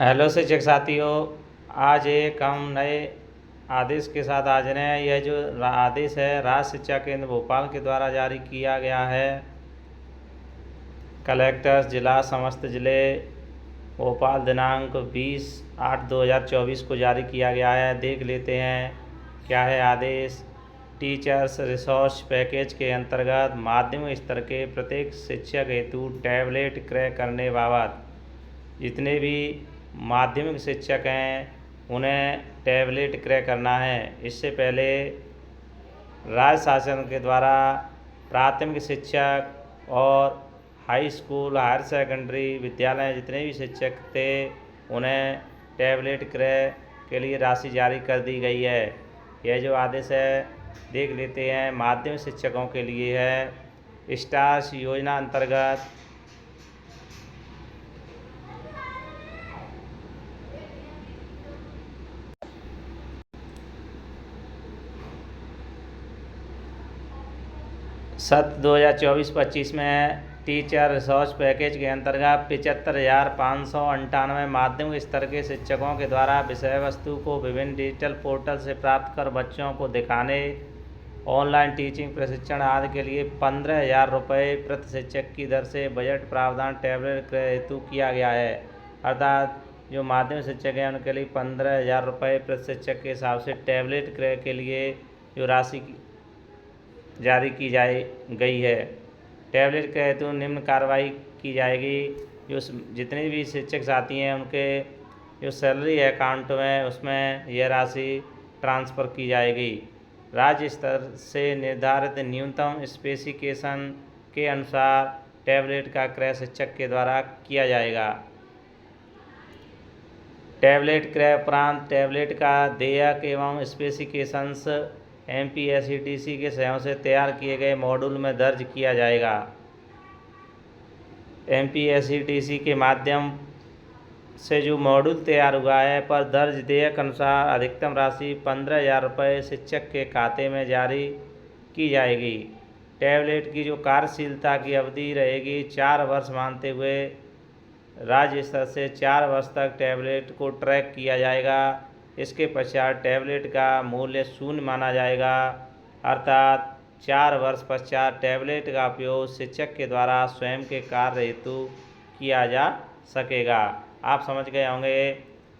Hello शिक्षक साथियों। आज एक हम नए आदेश के साथ हाजिर हैं। यह जो आदेश है राज्य शिक्षा केंद्र भोपाल के द्वारा जारी किया गया है। कलेक्टर जिला समस्त जिले भोपाल दिनांक 20/8/2024 को जारी किया गया है। देख लेते हैं क्या है आदेश। टीचर्स रिसोर्स पैकेज के अंतर्गत माध्यमिक स्तर के प्रत्येक शिक्षक हेतु टैबलेट क्रय करने बाबत जितने भी माध्यमिक शिक्षक हैं उन्हें टैबलेट क्रय करना है। इससे पहले राज्य शासन के द्वारा प्राथमिक शिक्षक और हाई स्कूल हायर सेकेंडरी विद्यालय जितने भी शिक्षक थे उन्हें टैबलेट क्रय के लिए राशि जारी कर दी गई है। यह जो आदेश है देख लेते हैं। माध्यमिक शिक्षकों के लिए है। स्टार्स योजना अंतर्गत सत्र 2024-25 में टीचर रिसोर्स पैकेज के अंतर्गत 75,598 माध्यमिक स्तर के शिक्षकों के द्वारा विषय वस्तु को विभिन्न डिजिटल पोर्टल से प्राप्त कर बच्चों को दिखाने, ऑनलाइन टीचिंग प्रशिक्षण आदि के लिए 15,000 रुपये प्रति शिक्षक की दर से बजट प्रावधान टैबलेट क्रय हेतु किया गया है। अर्थात जो माध्यमिक शिक्षक हैं उनके लिए 15,000 रुपये प्रति शिक्षक के हिसाब से टैबलेट क्रय के लिए जो राशि जारी की गई है। टैबलेट के हेतु निम्न कार्रवाई की जाएगी। जो जितने भी शिक्षक साथी हैं उनके जो सैलरी अकाउंट में उसमें यह राशि ट्रांसफ़र की जाएगी। राज्य स्तर से निर्धारित न्यूनतम स्पेसिफिकेशन के अनुसार टैबलेट का क्रय शिक्षक के द्वारा किया जाएगा। टैबलेट क्रय उपरांत टैबलेट का देयक एवं स्पेसिफिकेशंस MPSETC के सहयोग से तैयार किए गए मॉड्यूल में दर्ज किया जाएगा। MPSETC के माध्यम से जो मॉड्यूल तैयार हुआ है पर दर्ज देयक अनुसार अधिकतम राशि 15,000 रुपये शिक्षक के खाते में जारी की जाएगी। टैबलेट की जो कार्यशीलता की अवधि रहेगी 4 वर्ष मानते हुए राज्य स्तर से 4 वर्ष तक टैबलेट को ट्रैक किया जाएगा। इसके पश्चात टैबलेट का मूल्य शून्य माना जाएगा। अर्थात 4 वर्ष पश्चात टैबलेट का उपयोग शिक्षक के द्वारा स्वयं के कार्य हेतु किया जा सकेगा। आप समझ गए होंगे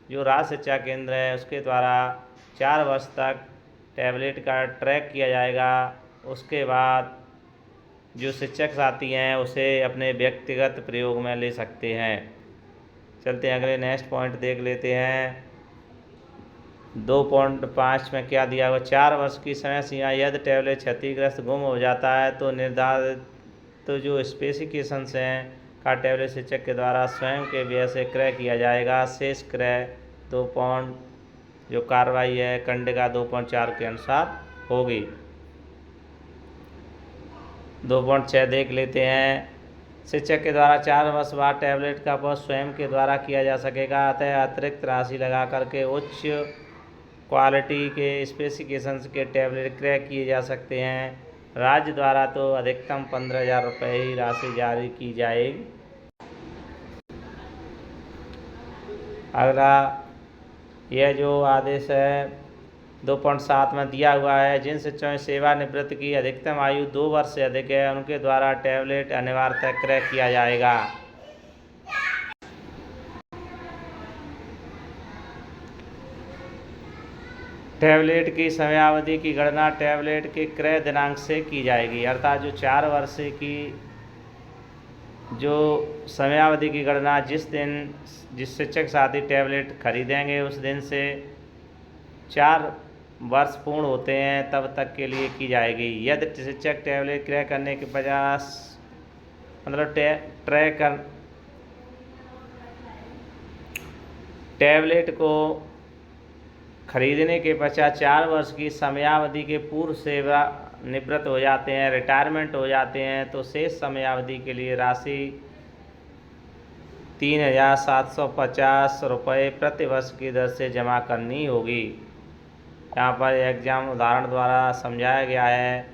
जो राज्य शिक्षा केंद्र है उसके द्वारा 4 वर्ष तक टैबलेट का ट्रैक किया जाएगा। उसके बाद जो शिक्षक साथी हैं उसे अपने व्यक्तिगत प्रयोग में ले सकते हैं। चलते हैं अगले नेक्स्ट पॉइंट देख लेते हैं। 2.5 में क्या दिया हुआ। 4 वर्ष की समय सीमा यदि टैबलेट क्षतिग्रस्त गुम हो जाता है तो निर्धारित जो स्पेसिफिकेशंस हैं का टैबलेट शिक्षक के द्वारा स्वयं के व्यय से क्रय किया जाएगा। शेष क्रय 2 जो कार्रवाई है कंडिका 2.4 के अनुसार होगी। 2.6 देख लेते हैं। शिक्षक के द्वारा 4 वर्ष बाद टैबलेट का उपयोग स्वयं के द्वारा किया जा सकेगा। अतः अतिरिक्त राशि लगा करके उच्च क्वालिटी के स्पेसिफिकेशंस के टैबलेट क्रय किए जा सकते हैं। राज्य द्वारा तो अधिकतम 15,000 रुपये ही राशि जारी की जाएगी। अगला यह जो आदेश है 2.7 में दिया हुआ है। जिन शिक्षकों में सेवानिवृत्ति की अधिकतम आयु 2 वर्ष से अधिक है उनके द्वारा टैबलेट अनिवार्यतः क्रय किया जाएगा। टैबलेट की समयावधि की गणना टैबलेट के क्रय दिनांक से की जाएगी। अर्थात जो 4 वर्ष की जो समयावधि की गणना जिस शिक्षक साथी टैबलेट खरीदेंगे उस दिन से 4 वर्ष पूर्ण होते हैं तब तक के लिए की जाएगी। यदि शिक्षक टैबलेट क्रय करने के 50 मतलब टैबलेट को खरीदने के पश्चात 4 वर्ष की समयावधि के पूर्व सेवा निवृत्त हो जाते हैं, रिटायरमेंट हो जाते हैं तो शेष समयावधि के लिए राशि 3,750 रुपये प्रति वर्ष की दर से जमा करनी होगी। यहाँ पर एग्जाम उदाहरण द्वारा समझाया गया है।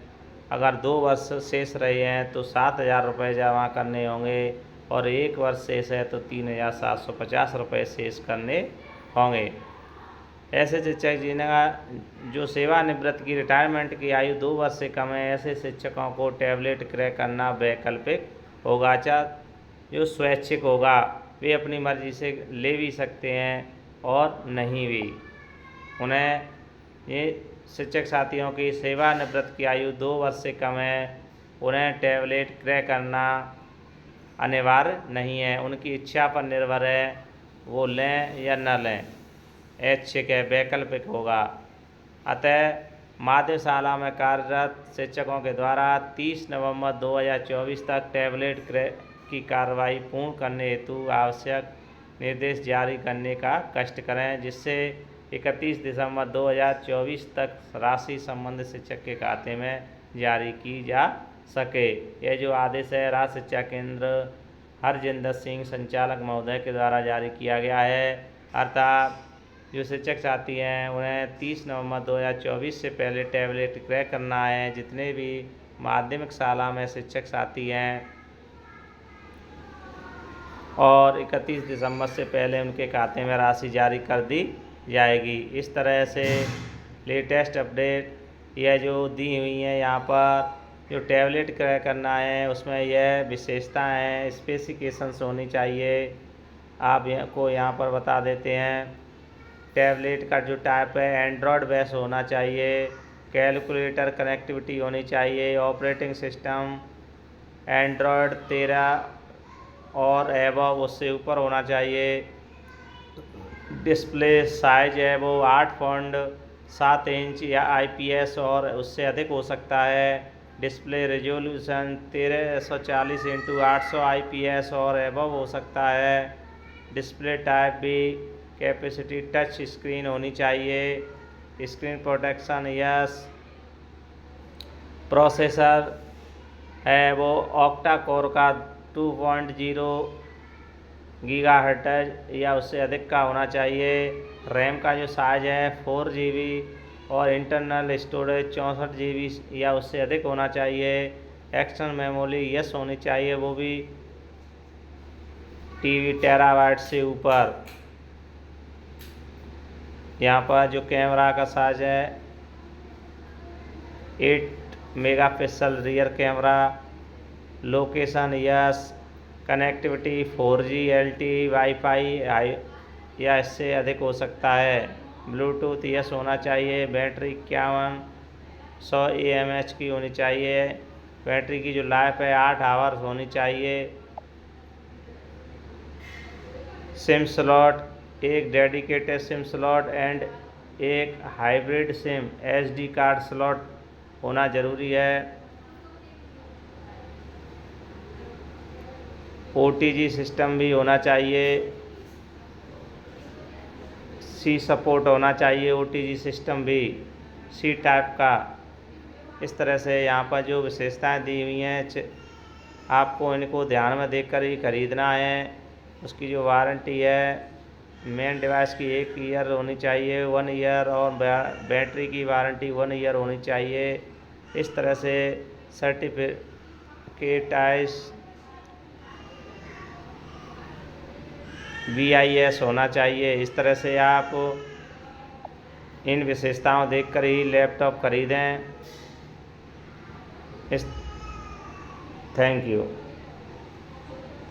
अगर 2 वर्ष शेष रहे हैं तो 7,000 रुपये जमा करने होंगे और 1 वर्ष शेष है तो 3,750 रुपये शेष करने होंगे। ऐसे शिक्षक जिनका जो सेवानिवृत्त की रिटायरमेंट की आयु 2 वर्ष से कम है, ऐसे शिक्षकों को टैबलेट क्रय करना वैकल्पिक होगा। जो स्वैच्छिक होगा वे अपनी मर्जी से ले भी सकते हैं और नहीं भी। उन्हें ये शिक्षक साथियों की सेवानिवृत्त की आयु 2 वर्ष से कम है, उन्हें टैबलेट क्रय करना अनिवार्य नहीं है, उनकी इच्छा पर निर्भर है, वो लें या न लें। ऐच्छिक है, वैकल्पिक होगा। अतः माध्यशाला में कार्यरत शिक्षकों के द्वारा 30 नवंबर 2024 तक टैबलेट क्रय की कार्रवाई पूर्ण करने हेतु आवश्यक निर्देश जारी करने का कष्ट करें, जिससे 31 दिसंबर 2024 तक राशि संबंधित शिक्षक के खाते में जारी की जा सके। यह जो आदेश है राज्य शिक्षा केंद्र हरजिंदर सिंह संचालक महोदय के द्वारा जारी किया गया है। अर्थात जो शिक्षक साथी हैं उन्हें 30 नवंबर 2024 से पहले टैबलेट क्रय करना है। जितने भी माध्यमिक शाला में शिक्षक साथी हैं और 31 दिसंबर से पहले उनके खाते में राशि जारी कर दी जाएगी। इस तरह से लेटेस्ट अपडेट यह जो दी हुई है, यहाँ पर जो टैबलेट क्रय करना है उसमें यह विशेषता है, स्पेसिफिकेशंस होनी चाहिए। आप को यहाँ पर बता देते हैं। टैबलेट का जो टाइप है एंड्रॉयड बेस होना चाहिए, कैलकुलेटर कनेक्टिविटी होनी चाहिए, ऑपरेटिंग सिस्टम एंड्रॉयड 13 और एबव उससे ऊपर होना चाहिए। डिस्प्ले साइज है वो 8.7 इंच या IPS और उससे अधिक हो सकता है। डिस्प्ले रेजोल्यूशन 1340x800 IPS और एबव हो सकता है। डिस्प्ले टाइप भी कैपेसिटी टच स्क्रीन होनी चाहिए। Screen protection yes. प्रोसेसर है वो ऑक्टा कोर का 2.0 गीगाहर्ट्ज या उससे अधिक का होना चाहिए। रैम का जो साइज है 4 GB और इंटरनल स्टोरेज 64 GB या उससे अधिक होना चाहिए। एक्सटर्नल मेमोरी यस होनी चाहिए, वो भी TB टेराबाइट से ऊपर। यहाँ पर जो कैमरा का साइज है 8 megapixel rear camera. Location yes. Connectivity 4G LTE wifi या इससे अधिक हो सकता है। ब्लूटूथ यस होना चाहिए। बैटरी 5100 mAh की होनी चाहिए। बैटरी की जो लाइफ है 8 आवर्स होनी चाहिए। सिम स्लॉट एक डेडिकेटेड सिम स्लॉट एंड एक hybrid SIM SD card slot होना ज़रूरी है। OTG सिस्टम भी होना चाहिए। C सपोर्ट होना चाहिए, OTG सिस्टम भी C टाइप का। इस तरह से यहाँ पर जो विशेषताएं दी हुई हैं आपको इनको ध्यान में देखकर ही खरीदना है। उसकी जो वारंटी है मेन डिवाइस की 1 ईयर होनी चाहिए, 1 ईयर, और बैटरी की वारंटी 1 ईयर होनी चाहिए। इस तरह से सर्टिफिकेटाइज BIS होना चाहिए। इस तरह से आप इन विशेषताओं देखकर ही लैपटॉप खरीदें। Thank you.